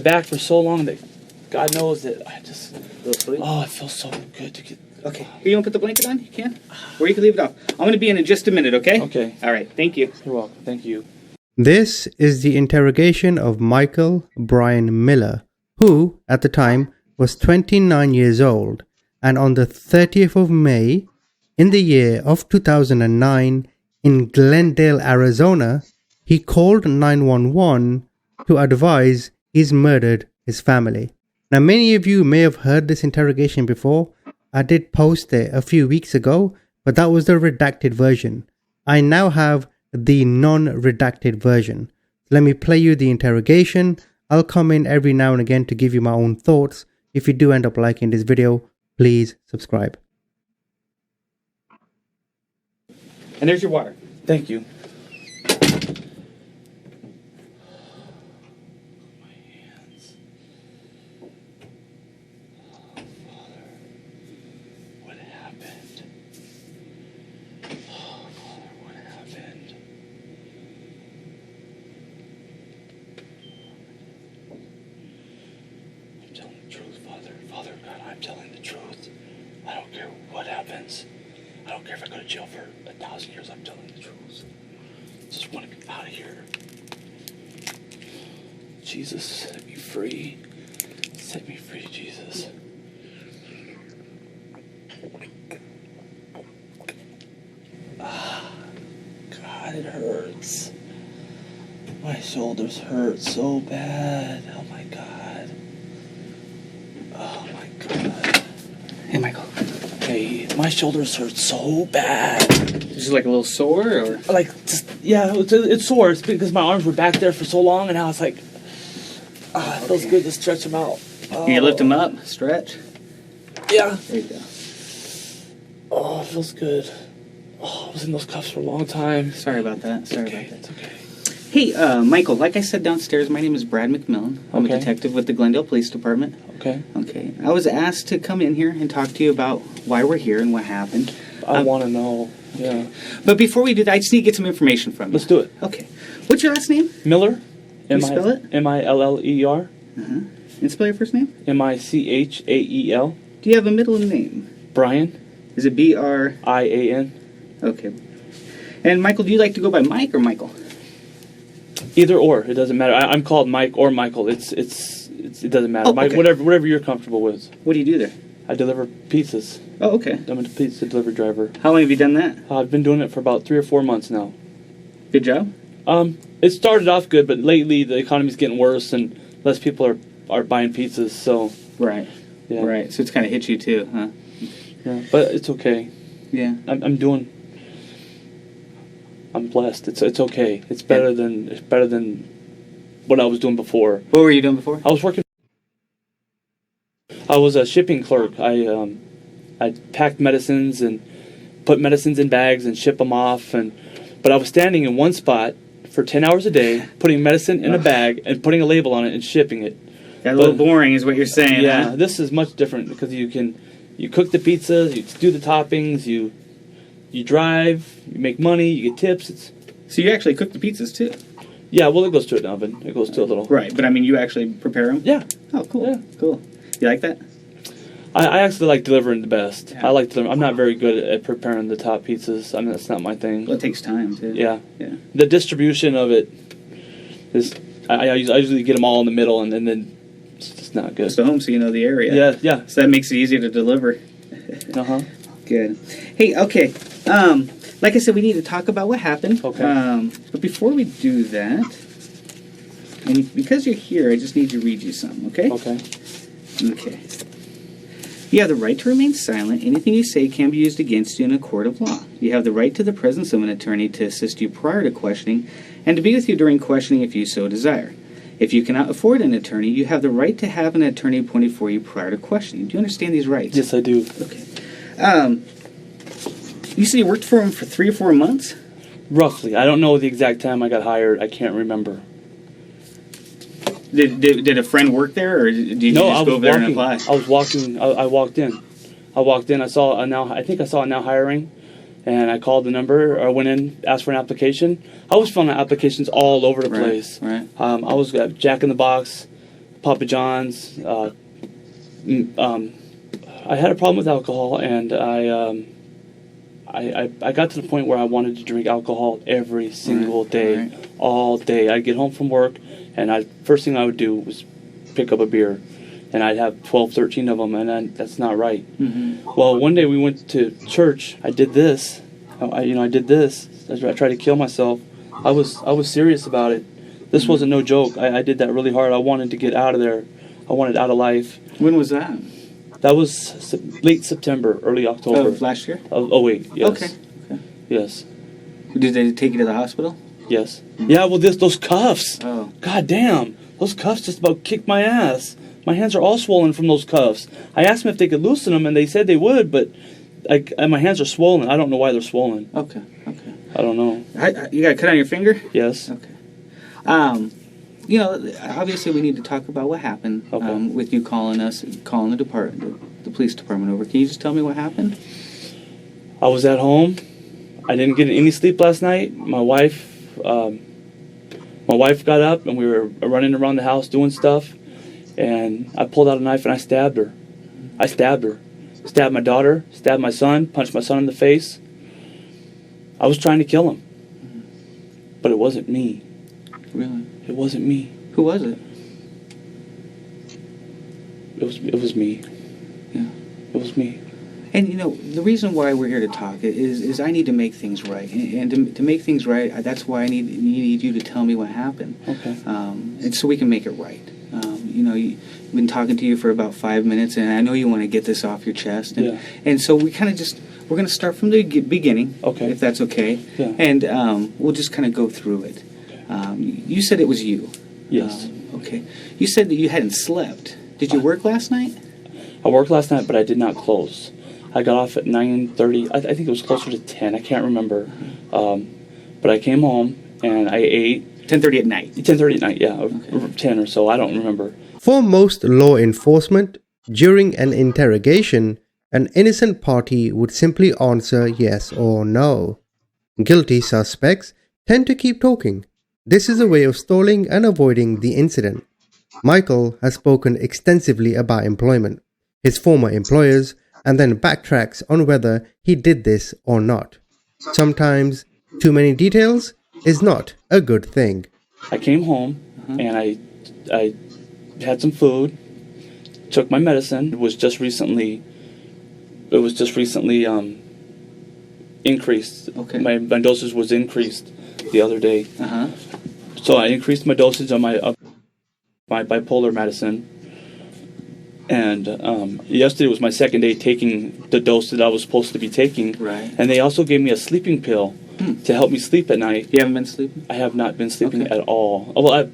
back for so long that God knows that I just... Sleep? Oh, it feels so good to get... Okay. Here, you want to put the blanket on? You can. Or you can leave it off. I'm going to be in just a minute, okay? Okay. All right. Thank you. You're welcome. Thank you. This is the interrogation of Michael Brian Miller, who, at the time, was 29 years old, and on the 30th of May, in the year of 2009, in Glendale, Arizona, he called 911 to advise he's murdered his family. Now, many of you may have heard this interrogation before. I did post it a few weeks ago, but that was the redacted version. I now have the non-redacted version. Let me play you the interrogation. I'll come in every now and again to give you my own thoughts. If you do end up liking this video, please subscribe. And there's your water. Thank you. Father God, I'm telling the truth. I don't care what happens. I don't care if I go to jail for 1,000 years. I'm telling the truth. Just want to be out of here. Jesus, set me free. Set me free, Jesus. God, it hurts. My shoulders hurt so bad. Oh my God. Oh my God. Hey, Michael. Hey, my shoulders hurt so bad. Is it like a little sore, or? Like, just, yeah, it's sore. It's because my arms were back there for so long, and now it's like, it feels good to stretch them out. Oh. You lift them up, stretch. Yeah. There you go. Oh, it feels good. Oh, I was in those cuffs for a long time. Sorry about that. Sorry about that. It's okay. Hey, Michael, like I said downstairs, my name is Brad McMillan. I'm a detective with the Glendale Police Department. Okay. Okay. I was asked to come in here and talk to you about why we're here and what happened. I want to know. Yeah. But before we do that, I just need to get some information from you. Let's do it. Okay. What's your last name? Miller. Can you spell it? M-I-L-L-E-R. And spell your first name? M-I-C-H-A-E-L. Do you have a middle name? Brian. Is it B-R? I-A-N. Okay. And Michael, do you like to go by Mike or Michael? Either or, it doesn't matter. I'm called Mike or Michael. It doesn't matter. Oh, Mike, okay. whatever you're comfortable with. What do you do there? I deliver pizzas. Oh, okay. I'm a pizza delivery driver. How long have you done that? I've been doing it for about 3 or 4 months now. Good job. It started off good, but lately the economy's getting worse and less people are buying pizzas. So Right. yeah. Right. So it's kind of hit you too, huh? Yeah, but it's okay. Yeah. I'm blessed. It's okay. It's better than what I was doing before. What were you doing before? I was a shipping clerk. I packed medicines and put medicines in bags and ship them off. But I was standing in one spot for 10 hours a day, putting medicine in a bag and putting a label on it and shipping it. Got a little boring, is what you're saying. Yeah, huh? this is much different because you cook the pizza, you do the toppings, you drive, you make money, you get tips. So you actually cook the pizzas too? Yeah, well, it goes to an oven. It goes to a little. Right, but I mean, you actually prepare them? Yeah. Oh, cool. Yeah. Cool. You like that? I actually like delivering the best. Yeah. I like delivering. I'm not very good at preparing the top pizzas. I mean, that's not my thing. Well, it takes time too. Yeah. Yeah. The distribution of it is. I usually get them all in the middle, and then it's just not good. Close to home, so you know the area. Yeah. Yeah. So that makes it easier to deliver. Good. Hey, okay. Like I said, we need to talk about what happened. Okay. But before we do that, and because you're here, I just need to read you something, okay? Okay. Okay. You have the right to remain silent. Anything you say can be used against you in a court of law. You have the right to the presence of an attorney to assist you prior to questioning and to be with you during questioning if you so desire. If you cannot afford an attorney, you have the right to have an attorney appointed for you prior to questioning. Do you understand these rights? Yes, I do. Okay. You said you worked for him for 3 or 4 months? Roughly. I don't know the exact time I got hired. I can't remember. Did a friend work there, or did you just go over there and apply? I was walking. I walked in. I saw I think I saw a now hiring, and I called the number or went in, asked for an application. I was filling out applications all over the place. Right. I was Jack in the Box, Papa John's. I had a problem with alcohol, and I got to the point where I wanted to drink alcohol every single day, all day. I'd get home from work, and first thing I would do was pick up a beer, and I'd have 12, 13 of them, and that's not right. Mm-hmm. Well, one day we went to church. I did this. I did this. I tried to kill myself. I was serious about it. This wasn't no joke. I did that really hard. I wanted to get out of there. I wanted out of life. When was that? That was late September, early October. Of last year? Oh wait, yes. Okay. Yes. Did they take you to the hospital? Yes. Yeah, well, those cuffs. Oh. God damn. Those cuffs just about kicked my ass. My hands are all swollen from those cuffs. I asked them if they could loosen them, and they said they would, but my hands are swollen. I don't know why they're swollen. Okay. I don't know. You got a cut on your finger? Yes. Okay. Obviously we need to talk about what happened with you calling the police department over. Can you just tell me what happened? I was at home. I didn't get any sleep last night. My wife got up, and we were running around the house doing stuff, and I pulled out a knife and I stabbed her. Stabbed my daughter, stabbed my son, punched my son in the face. I was trying to kill him. But it wasn't me. Really? It wasn't me. Who was it? It was me. Yeah. It was me. And the reason why we're here to talk is I need to make things right, and to make things right, that's why I need you to tell me what happened. Okay. And so we can make it right. You've been talking to you for about 5 minutes, and I know you want to get this off your chest. And so we're going to start from the beginning, okay, if that's okay. Yeah. And we'll just kind of go through it. You said it was you. Yes. Okay. You said that you hadn't slept. Did you work last night? I worked last night, but I did not close. I got off at 9:30. I think it was closer to 10. I can't remember. But I came home and I ate. 10:30 at night. 10:30 at night, yeah. Okay. 10 or so. I don't remember. For most law enforcement, during an interrogation, an innocent party would simply answer yes or no. Guilty suspects tend to keep talking. This is a way of stalling and avoiding the incident. Michael has spoken extensively about employment, his former employers, and then backtracks on whether he did this or not. Sometimes too many details is not a good thing. I came home and I had some food, took my medicine. It was just recently increased. Okay. My dosage was increased the other day. So I increased my dosage on my bipolar medicine. And yesterday was my second day taking the dose that I was supposed to be taking. Right. And they also gave me a sleeping pill to help me sleep at night. You haven't been sleeping? I have not been sleeping at all. Well,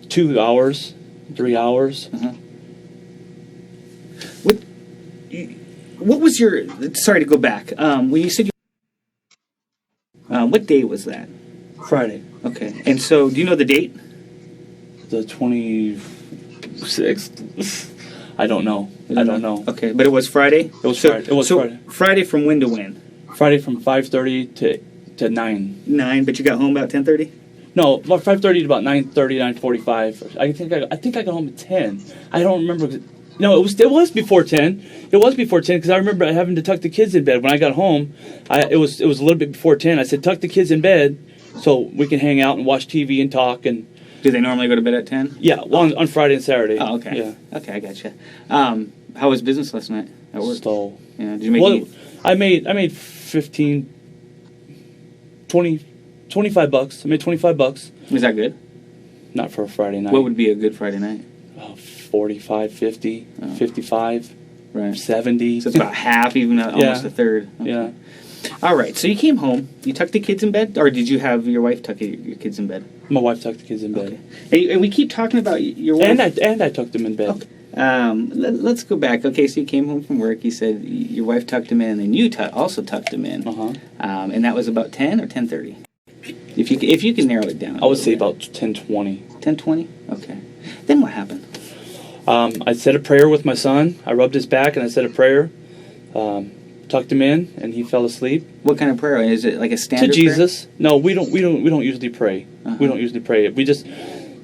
2 hours, 3 hours. What was your... Sorry to go back. When you said what day was that? Friday. Okay. And so, do you know the date? The 26th. I don't know. Okay, but it was Friday? It was Friday. It was Friday. Friday from when to when? Friday from 5:30 to 9. 9, but you got home about 10:30? No, about 5:30 to about 9:30, 9:45. I think I got home at 10. I don't remember. No, it was before 10. It was before 10 because I remember having to tuck the kids in bed when I got home. It was a little bit before 10. I said tuck the kids in bed so we can hang out and watch TV and talk and. Do they normally go to bed at 10? Yeah, well, on Friday and Saturday. Oh, okay. Yeah. Okay, I gotcha. How was business last night at work? So, yeah, did you make any... I made 15, 20, 25 bucks. I made 25 bucks. Was that good? Not for a Friday night. What would be a good Friday night? 45, 50, 55, right. 70. So it's about half, even almost a third. Okay. Yeah. All right, so you came home. You tucked the kids in bed? Or did you have your wife tuck your kids in bed? My wife tucked the kids in bed. Okay. And we keep talking about your wife. And I tucked them in bed. Okay. Let's go back. Okay, so you came home from work. You said your wife tucked him in, and then you also tucked him in. And that was about 10 or 10:30? If you can narrow it down. I would say about 10:20. 10:20? Okay. Then what happened? I said a prayer with my son. I rubbed his back and I said a prayer. Tucked him in, and he fell asleep. What kind of prayer? Is it like a standard to Jesus? Prayer? No, we don't usually pray. We don't usually pray. We just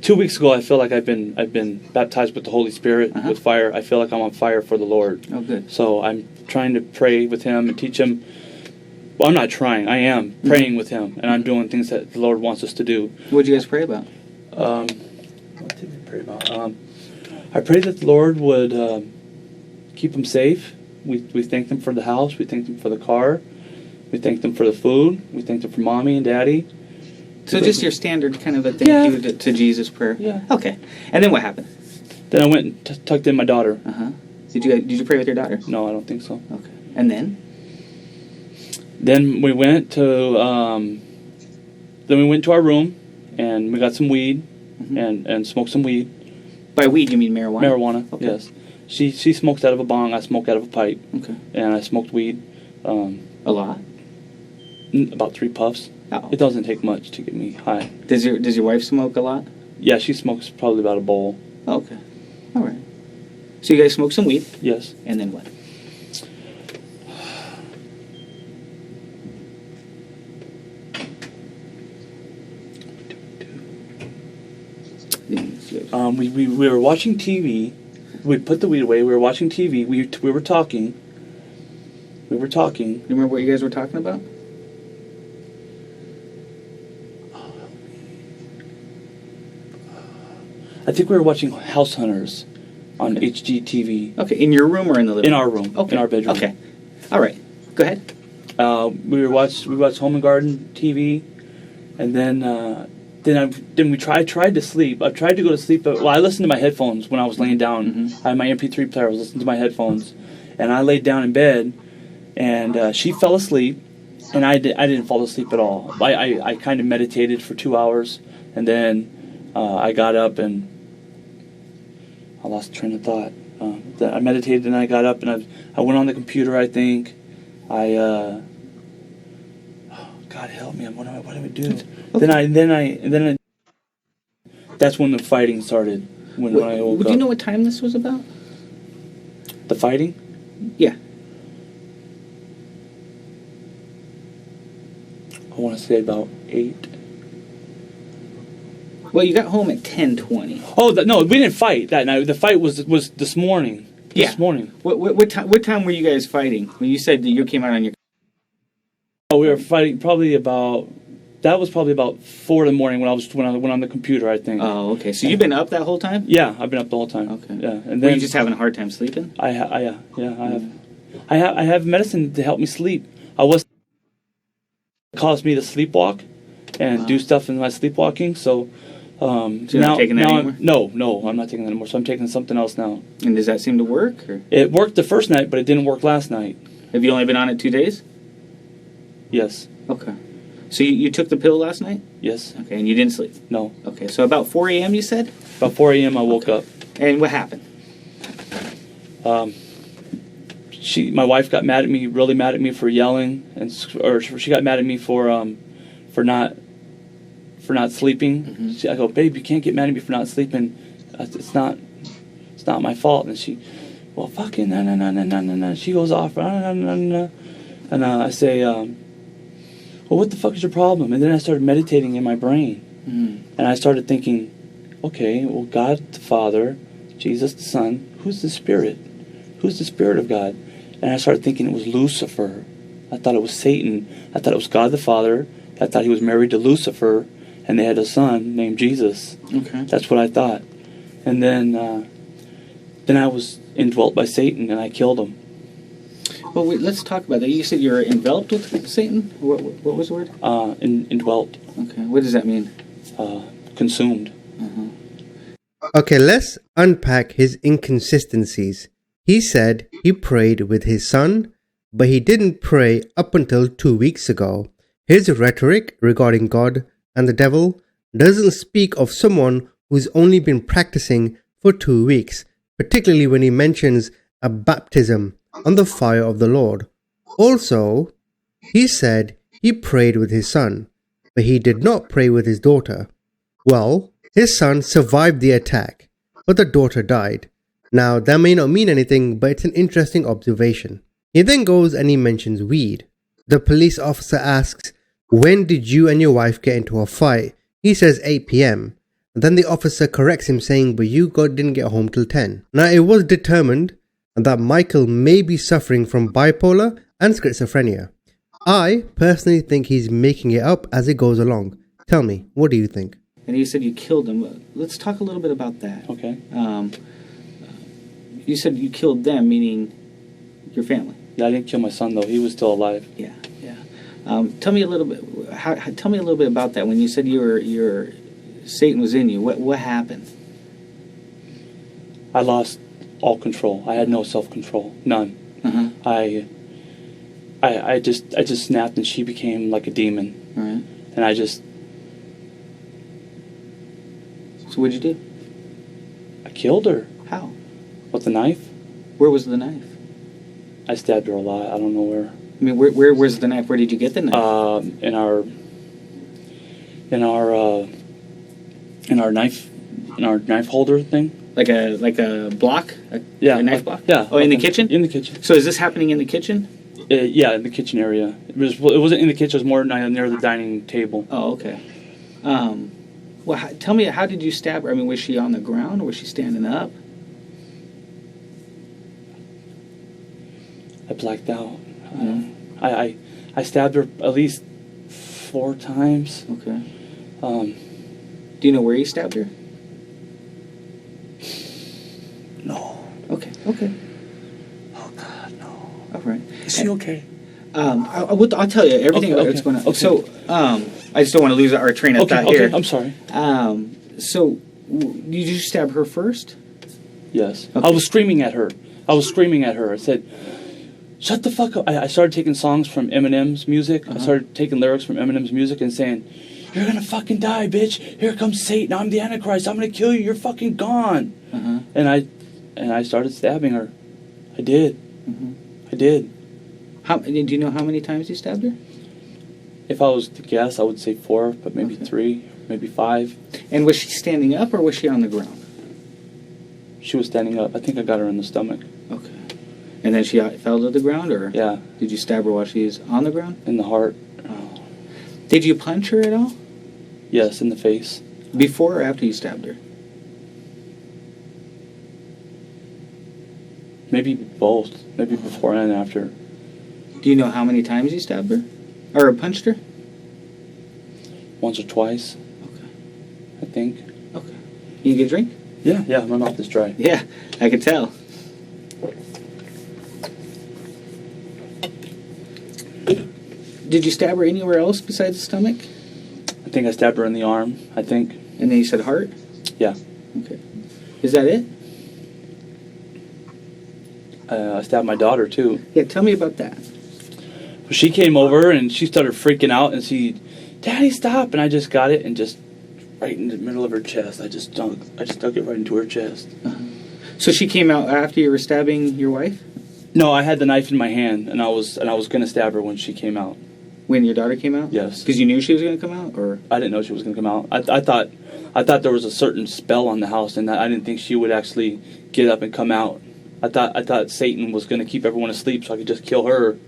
2 weeks ago, I feel like I've been baptized with the Holy Spirit, with fire. I feel like I'm on fire for the Lord. Oh, good. So I'm trying to pray with him and teach him. Well, I'm not trying. I am praying with him, and I'm doing things that the Lord wants us to do. What did you guys pray about? What did we pray about? I pray that the Lord would keep him safe. We thanked him for the house. We thanked him for the car. We thanked him for the food. We thanked him for Mommy and Daddy. So just your standard kind of a thank you to Jesus prayer. Yeah. Okay. And then what happened? Then I went and tucked in my daughter. Did you pray with your daughter? No, I don't think so. Okay. And then? Then we went to our room, and we got some weed, and smoked some weed. By weed, you mean marijuana? Marijuana, Okay. yes. She smoked out of a bong. I smoked out of a pipe. Okay. And I smoked weed. A lot? About 3 puffs. Oh. It doesn't take much to get me high. Does your wife smoke a lot? Yeah, she smokes probably about a bowl. Oh, okay. All right. So you guys smoke some weed, Yes. and then what? We were watching TV. We put the weed away. We were watching TV. We were talking. We were talking. You remember what you guys were talking about? I think we were watching House Hunters on HGTV. Okay, in your room or in the living In room? our room. Okay. In our bedroom. Okay. All right. Go ahead. We watched Home and Garden TV, and then we tried to sleep. I tried to go to sleep, but I listened to my headphones when I was laying down. I had my MP3 player. I was listening to my headphones, and I laid down in bed, and she fell asleep, and I didn't fall asleep at all. I kind of meditated for 2 hours, and then I got up and I lost train of thought. I meditated and I got up and I went on the computer. I think God help me! What do I do? Then that's when the fighting started. When I woke up. Do you know what time this was about? The fighting? Yeah. I want to say about 8. Well, you got home at 10:20. Oh no, we didn't fight that night. The fight was this morning. This morning. What time were you guys fighting? When you said that you came out on your... Oh, we were fighting probably about. That was probably about 4 in the morning when I went on the computer. I think. Oh, okay. So you've been up that whole time? Yeah, I've been up the whole time. Okay. Yeah, and Were then you just having a hard time sleeping? I have medicine to help me sleep. It caused me to sleepwalk and do stuff in my sleepwalking. So, So you're not taking that anymore? No, I'm not taking that anymore. So I'm taking something else now. And does that seem to work? Or It worked the first night, but it didn't work last night. have you only been on it 2 days? Yes. Okay. So you took the pill last night? Yes. Okay, and you didn't sleep? No. Okay, so about 4 a.m. you said? About 4 a.m. I woke up. And what happened? My wife got mad at me, really mad at me for yelling, or she got mad at me for not sleeping. I go, babe, you can't get mad at me for not sleeping. It's not my fault. And she, well, fucking no. She goes off, no. And I say, well, what the fuck is your problem? And then I started meditating in my brain, and I started thinking, okay, well, God the Father, Jesus the Son, who's the Spirit? Who's the Spirit of God? And I started thinking it was Lucifer. I thought it was Satan. I thought it was God the Father. I thought he was married to Lucifer, and they had a son named Jesus. Okay. That's what I thought. And then I was indwelt by Satan, and I killed him. Well, let's talk about that. You said you were enveloped with Satan? What was the word? Indwelt. Okay. What does that mean? Consumed. Okay, let's unpack his inconsistencies. He said he prayed with his son, but he didn't pray up until 2 weeks ago. His rhetoric regarding God and the devil doesn't speak of someone who's only been practicing for 2 weeks, particularly when he mentions a baptism on the fire of the Lord. Also, he said he prayed with his son, but he did not pray with his daughter. Well, his son survived the attack, but the daughter died. Now, that may not mean anything, but it's an interesting observation. He then goes and he mentions weed. The police officer asks, when did you and your wife get into a fight? He says 8 p.m. Then the officer corrects him saying, but you didn't get home till 10. Now it was determined that Michael may be suffering from bipolar and schizophrenia. I personally think he's making it up as it goes along. Tell me, what do you think? And you said you killed him. Let's talk a little bit about that. Okay. You said you killed them, meaning your family. Yeah, I didn't kill my son though. He was still alive. Yeah, yeah. Tell me a little bit. Tell me a little bit about that. When you said your Satan was in you, what happened? I lost all control. I had no self-control, none. Uh-huh. I just snapped, and she became like a demon. All right. And I just So what'd you do? I killed her How? with a knife. Where was the knife? I stabbed her a lot. I don't know where. I mean, where was the knife? Where did you get the knife? In our knife holder thing. Like a block? Yeah, A knife block? Yeah. Oh, in the okay. kitchen? In the kitchen. So is this happening in the kitchen? Yeah, in the kitchen area. It wasn't in the kitchen. It was more near the dining table. Oh, okay. Well, tell me, how did you stab her? I mean, was she on the ground or was she standing up? I blacked out. Mhm. I stabbed her at least 4 times. Okay. Um, Do you know where you stabbed her? no. Okay. Okay. Oh God, no. All right. Is she okay? I'll tell you everything Okay, about what's okay, going on. okay. So, I just don't want to lose our train of Okay, thought okay. here. I'm sorry. So, did you stab her first? Yes. Okay. I was screaming at her. I said, "Shut the fuck up!" I started taking songs from Eminem's music. Uh-huh. I started taking lyrics from Eminem's music and saying, "You're gonna fucking die, bitch! Here comes Satan! I'm the Antichrist! I'm gonna kill you! You're fucking gone!" Uh-huh. And I started stabbing her. I did. Mhm. I did. Do you know how many times you stabbed her? If I was to guess, I would say 4, but maybe Okay. 3, maybe 5. And was she standing up or was she on the ground? She was standing up. I think I got her in the stomach. Okay. And then she fell to the ground, or Yeah, did you stab her while she was on the ground? in the heart. Did you punch her at all? Yes, in the face. Before or after you stabbed her? Maybe both. Maybe before and after. Do you know how many times you stabbed her? Or punched her? Once or twice, Okay. I think. Okay. You get a drink? Yeah, my mouth is dry. Yeah, I could tell. Did you stab her anywhere else besides the stomach? I think I stabbed her in the arm, I think. And then you said heart? Yeah. Okay. Is that it? I stabbed my daughter, too. Yeah, tell me about that. She came over, and she started freaking out, and Daddy, stop! And I just got it, and just right in the middle of her chest. I just stuck it right into her chest. So she came out after you were stabbing your wife? No, I had the knife in my hand, and I was going to stab her when she came out. When your daughter came out? Yes. Because you knew she was going to come out, or? I didn't know she was going to come out. I thought there was a certain spell on the house, and I didn't think she would actually get up and come out. I thought Satan was going to keep everyone asleep so I could just kill her,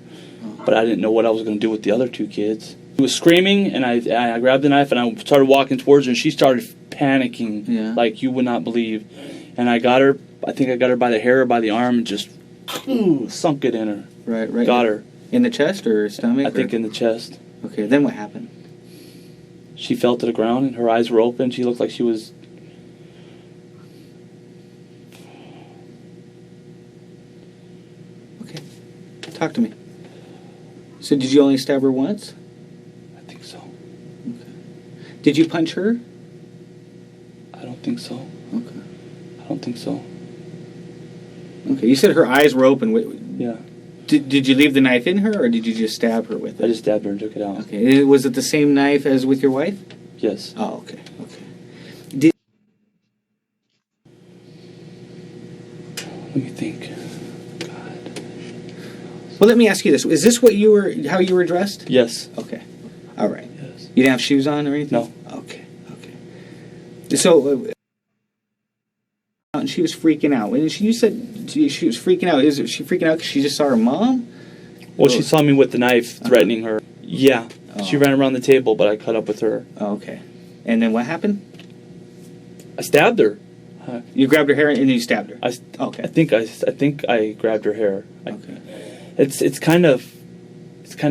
but I didn't know what I was going to do with the other 2 kids. She was screaming, and I grabbed the knife, and I started walking towards her, and she started panicking like you would not believe. And I got her, I think I got her by the hair or by the arm, and just sunk it in her. Right. Got her. In the chest or stomach? I think in the chest. Okay, then what happened? She fell to the ground, and her eyes were open. She looked like she was... Okay. Talk to me. So did you only stab her once? I think so. Okay. Did you punch her? I don't think so. Okay. I don't think so. Okay, you said her eyes were open. Yeah. Did you leave the knife in her, or did you just stab her with it? I just stabbed her and took it out. Okay. Was it the same knife as with your wife? Yes. Oh, okay. Okay. Did Let me think. God. Well, let me ask you this: is this how you were dressed? Yes. Okay. All right. Yes. You didn't have shoes on or anything? No. Okay. Okay. So, and she was freaking out. And you said she was freaking out. Is she freaking out because she just saw her mom? Well, she saw me with the knife threatening her. Yeah. Oh. She ran around the table, but I caught up with her. Oh, okay. And then what happened? I stabbed her. You grabbed her hair and you stabbed her. I think I grabbed her hair. Okay. It's kind of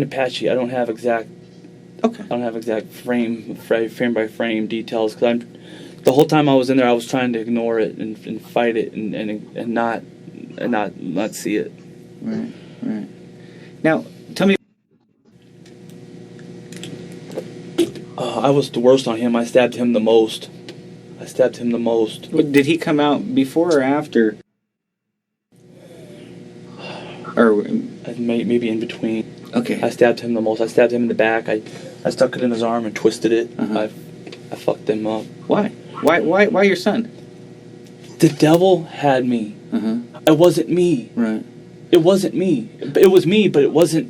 patchy. I don't have exact Okay. frame by frame details because the whole time I was in there I was trying to ignore it and fight it and not see it. Right. Right. Now, tell me. I was the worst on him. I stabbed him the most. Did he come out before or after? Or Maybe in between. okay. I stabbed him the most. I stabbed him in the back. I stuck it in his arm and twisted it. Uh-huh. I fucked him up. Why? Why your son? The devil had me. Uh-huh. It wasn't me. Right. It wasn't me. It was me, but it wasn't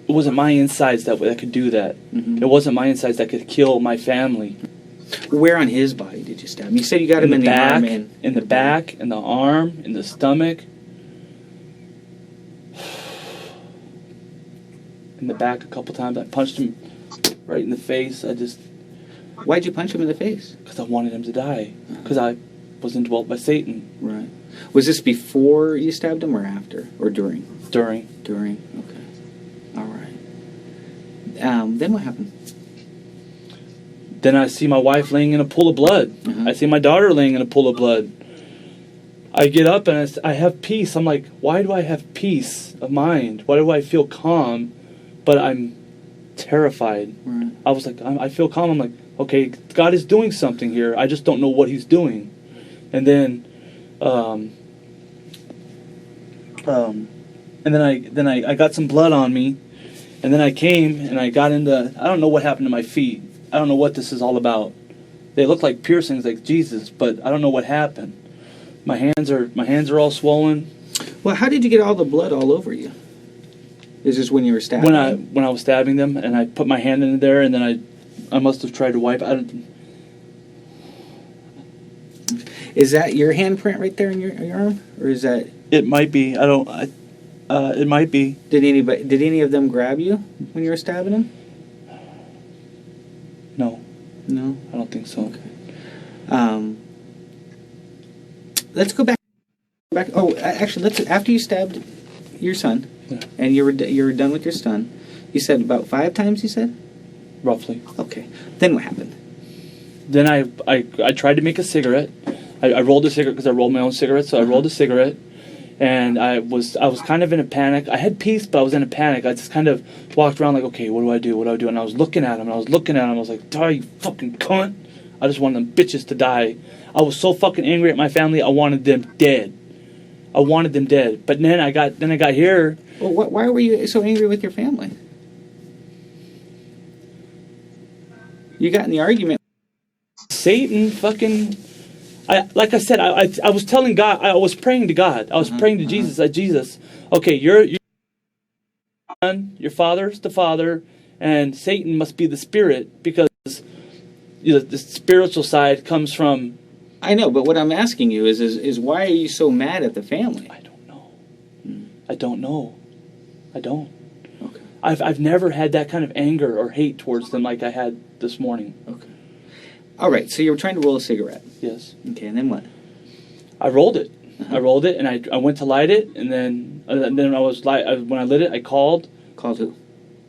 my insides that could do that. Mhm. It wasn't my insides that could kill my family. Where on his body did you stab him? You said you got him in the back, arm in the back, in the arm, in the stomach. In the back a couple times. I punched him right in the face. Why'd you punch him in the face? Because I wanted him to die. Because I was indwelt by Satan. Right. Was this before you stabbed him or after? Or during? During. During. Okay. All right. Then what happened? Then I see my wife laying in a pool of blood. Uh-huh. I see my daughter laying in a pool of blood. I get up and I have peace. I'm like, why do I have peace of mind? Why do I feel calm? But I'm terrified. Right. I was like, I feel calm. I'm like, okay, God is doing something here. I just don't know what He's doing. And then, I got some blood on me, and then I came and I got into. I don't know what happened to my feet. I don't know what this is all about. They look like piercings, like Jesus, but I don't know what happened. My hands are all swollen. Well, how did you get all the blood all over you? Is this when you were stabbing? When I was stabbing them, and I put my hand in there, and then I must have tried to wipe. Is that your handprint right there in your arm, or is that? It might be. It might be. Did any of them grab you when you were stabbing him? No, No. I don't think so. Okay. Let's go back. Oh, actually, after you stabbed your son, Yeah. and you were done with your son. You said about 5 times. You said. Roughly. Okay. Then what happened? Then I tried to make a cigarette. I rolled a cigarette because I rolled my own cigarette. So I rolled a cigarette, and I was kind of in a panic. I had peace, but I was in a panic. I just kind of walked around like, okay, what do I do? What do I do? And I was looking at him. I was like, die, you fucking cunt! I just wanted them bitches to die. I was so fucking angry at my family. I wanted them dead. But then I got here. Well, why were you so angry with your family? You got in the argument. Satan fucking. Like I said, I was telling God, I was praying to God. I was praying to Jesus. Jesus, okay, your son, your father's the father, and Satan must be the spirit because the spiritual side comes from. I know, but what I'm asking you is why are you so mad at the family? I don't know. I don't know. I don't. Okay. I've never had that kind of anger or hate towards them like I had this morning. Okay. All right. So you were trying to roll a cigarette. Yes. Okay, and then what? I rolled it. I rolled it, and I went to light it, and then when I lit it, I called. Called who?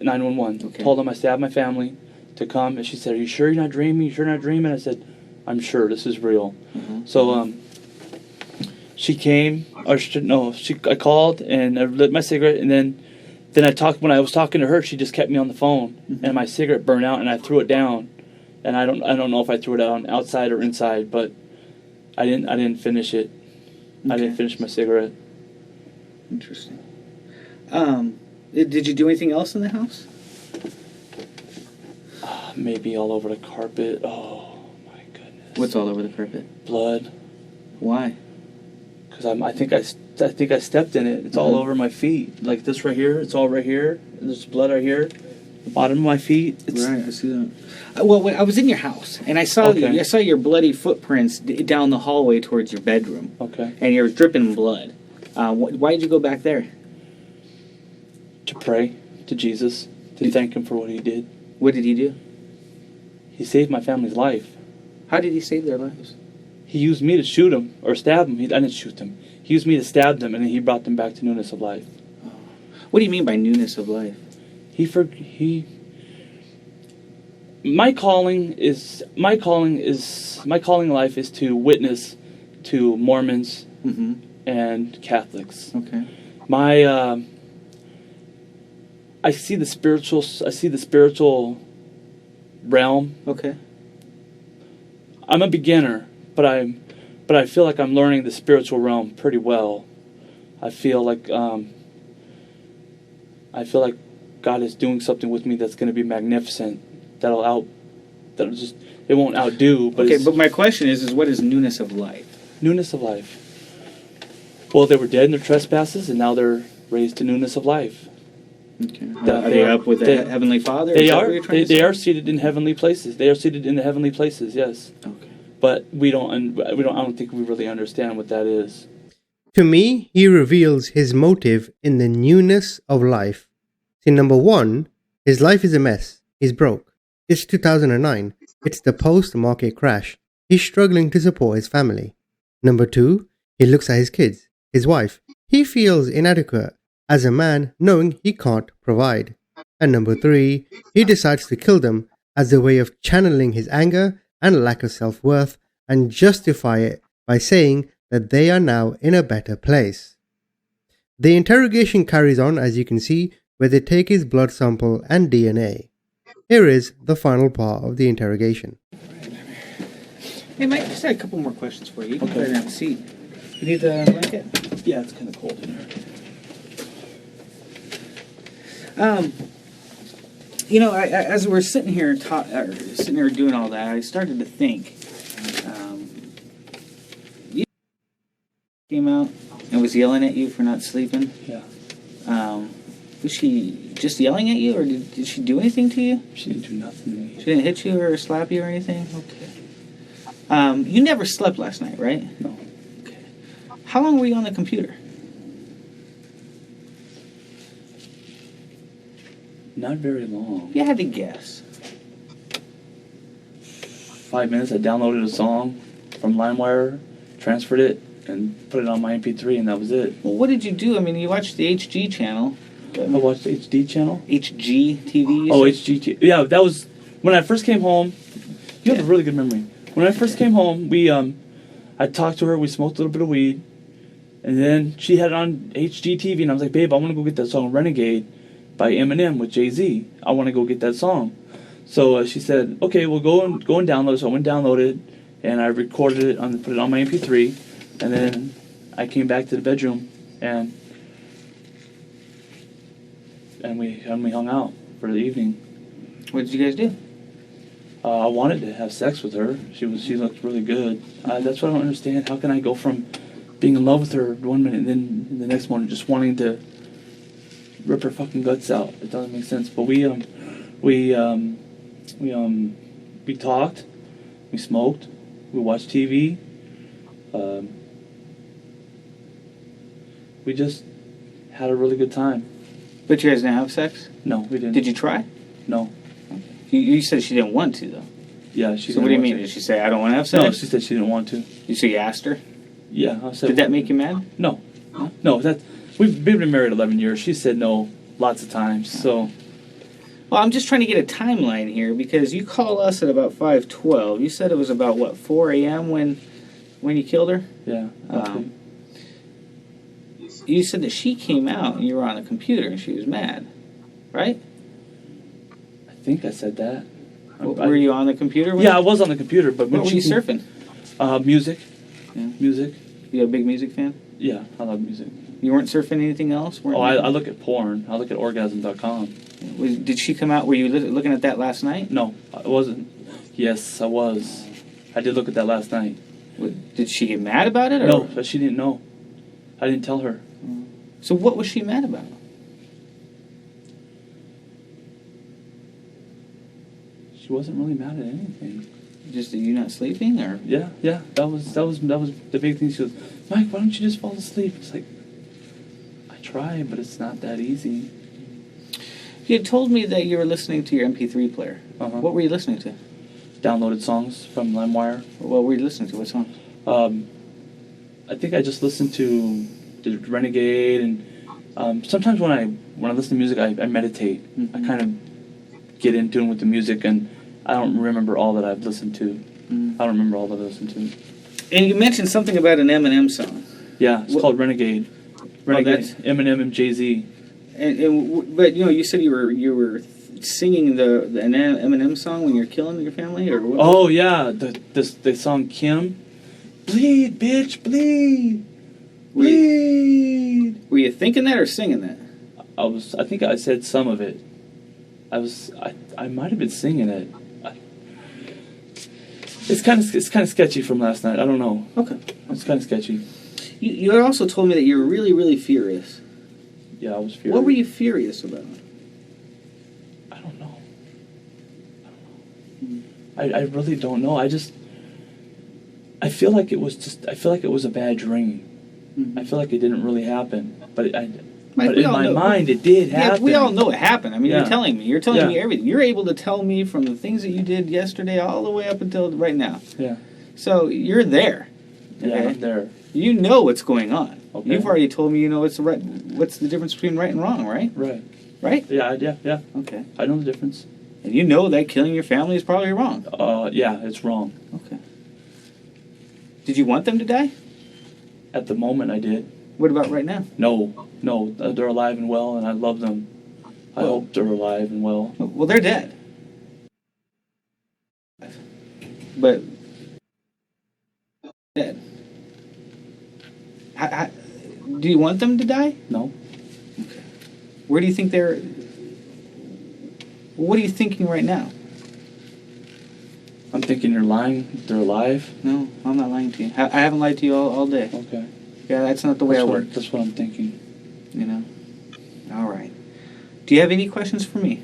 911. Okay. Told them I stabbed my family to come, and she said, "Are you sure you're not dreaming? You sure you're not dreaming?" I said, "I'm sure. This is real." So she came, I called and I lit my cigarette, and then I talked. When I was talking to her, she just kept me on the phone, and my cigarette burned out, and I threw it down. And I don't know if I threw it out outside or inside, but I didn't finish it. Okay. I didn't finish my cigarette. Interesting. Did you do anything else in the house? Maybe all over the carpet. Oh my goodness. What's all over the carpet? Blood. Why? Because I think I stepped in it. It's all over my feet. Like this right here. It's all right here. There's blood right here. The bottom of my feet. Right, I see that. Well, I was in your house, and I saw your bloody footprints down the hallway towards your bedroom. Okay. And you're dripping blood. Why did you go back there? To pray to Jesus, to thank Him for what He did. What did he do? He saved my family's life. How did he save their lives? he used me to shoot him or stab him. I didn't shoot him. He used me to stab them, and then he brought them back to newness of life. What do you mean by newness of life? My calling in life is to witness to Mormons Mm-hmm. and Catholics. Okay. I see the spiritual realm. Okay. I'm a beginner, but I feel like I'm learning the spiritual realm pretty well. I feel like God is doing something with me that's going to be magnificent. It won't outdo. But Okay, but my question is what is newness of life? Newness of life. Well, they were dead in their trespasses, and now they're raised to newness of life. Okay. Are they up with the Heavenly Father? They Is that are. what you're trying to They say? are seated in heavenly places. They are seated in the heavenly places. Yes, Okay. but we don't. I don't think we really understand what that is. To me, he reveals his motive in the newness of life. See, number one, his life is a mess. He's broke. It's 2009. It's the post-market crash. He's struggling to support his family. Number two, he looks at his kids, his wife. He feels inadequate as a man knowing he can't provide. And number three, he decides to kill them as a way of channeling his anger and lack of self-worth and justify it by saying that they are now in a better place. The interrogation carries on, as you can see, where they take his blood sample and DNA. Here is the final part of the interrogation. Hey, Mike, just had a couple more questions for you. You can Okay. put it on the seat. You need the blanket? Yeah, it's kind of cold in here. As we're sitting here doing all that, I started to think. You came out and was yelling at you for not sleeping. Yeah, Was she just yelling at you, or did she do anything to you? she didn't do nothing to me. She didn't hit you or slap you or anything? Okay. You never slept last night, right? No, Okay. How long were you on the computer? not very long. If you had to guess. 5 minutes. I downloaded a song from LimeWire, transferred it, and put it on my MP3, and that was it. Well, what did you do? I mean, you watched the HG channel. I watched the HD channel. HG TV? you Oh, said? HGT. Yeah, that was when I first came home. You have a really good memory. When I first came home, I talked to her. We smoked a little bit of weed, and then she had it on HGTV, and I was like, "Babe, I want to go get that song Renegade by Eminem with Jay-Z. I want to go get that song." So she said, "Okay, we'll go and download it." So I went and downloaded, and I recorded it put it on my MP3, and then I came back to the bedroom and we hung out for the evening. What did you guys do? I wanted to have sex with her. She looked really good. That's what I don't understand. How can I go from being in love with her 1 minute and then the next morning just wanting to rip her fucking guts out? It doesn't make sense. But we talked, we smoked, we watched TV. We just had a really good time. But you guys didn't have sex? No, we didn't. Did you try? No. You said she didn't want to, though. Yeah, she. So what do you didn't mean? want Did she say, I don't want to have to. No, sex? she said she didn't want to. So you asked her? Yeah, I said. Did that make you mad? No, no. We've been married 11 years. She said no lots of times. So Well, I'm just trying to get a timeline here because you call us at about 5:12. You said it was about, 4 a.m. when you killed her? yeah. Um, You said that she came out and you were on the computer and she was mad, right? I think I said that. Were you on the computer? Yeah, I was on the computer, but What were you surfing? Music. Yeah. Music. You a big music fan? Yeah, I love music. You weren't surfing anything else? Oh, I look at porn. I look at orgasm.com. Did she come out? Were you looking at that last night? No, I wasn't. Yes, I was. I did look at that last night. Did she get mad about it? Or? No, but she didn't know. I didn't tell her. So what was she mad about? She wasn't really mad at anything. Just that you not sleeping, or? Yeah. That was the big thing. She goes, "Mike, why don't you just fall asleep?" It's like, I try, but it's not that easy. You had told me that you were listening to your MP3 player. Uh-huh. What were you listening to? Downloaded songs from LimeWire. What were you listening to? What song? I think I just listen to the Renegade, and sometimes when I listen to music, I meditate. I kind of get in tune with the music, and I don't remember all that I've listened to. I don't remember all that I listened to. And you mentioned something about an Eminem song. Yeah, it's called Renegade. Renegade. Eminem and Jay-Z. But you said you were singing the Eminem song when you're killing your family, or what? Oh yeah, the song Kim. Bleed, bitch, bleed, bleed. Were you thinking that or singing that? I think I said some of it. I might have been singing it. It's kind of sketchy from last night. I don't know. Okay. It's kind of sketchy. You had also told me that you were really, really furious. Yeah, I was furious. What were you furious about? I don't know. I really don't know. I feel like it was a bad dream. I feel like it didn't really happen, but in my mind it did happen. Yeah, we all know it happened. I mean, Yeah. you're telling me everything. You're able to tell me from the things that you did yesterday all the way up until right now. Yeah. So you're there. Yeah, Okay? I'm there. You know what's going on. Okay. You've already told me you know what's the difference between right and wrong, right? Right. Right? Yeah. Okay. I know the difference. And you know that killing your family is probably wrong. Yeah, it's wrong. Okay. Did you want them to die? At the moment, I did. What about right now? No, they're alive and well, and I love them. I hope they're alive and well. Well, they're dead. But dead. Do you want them to die? No. Okay. Where do you think they're... What are you thinking right now? I'm thinking you're lying. They're alive. No, I'm not lying to you. I haven't lied to you all day. Okay. Yeah, that's not the way I work. That's what I'm thinking. You know? All right. Do you have any questions for me?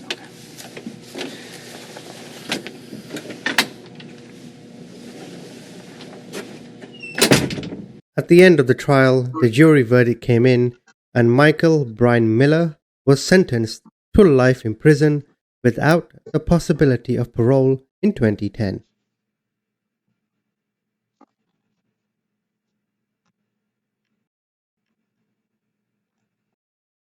Okay. At the end of the trial, the jury verdict came in, and Michael Brian Miller was sentenced to life in prison without the possibility of parole in 2010.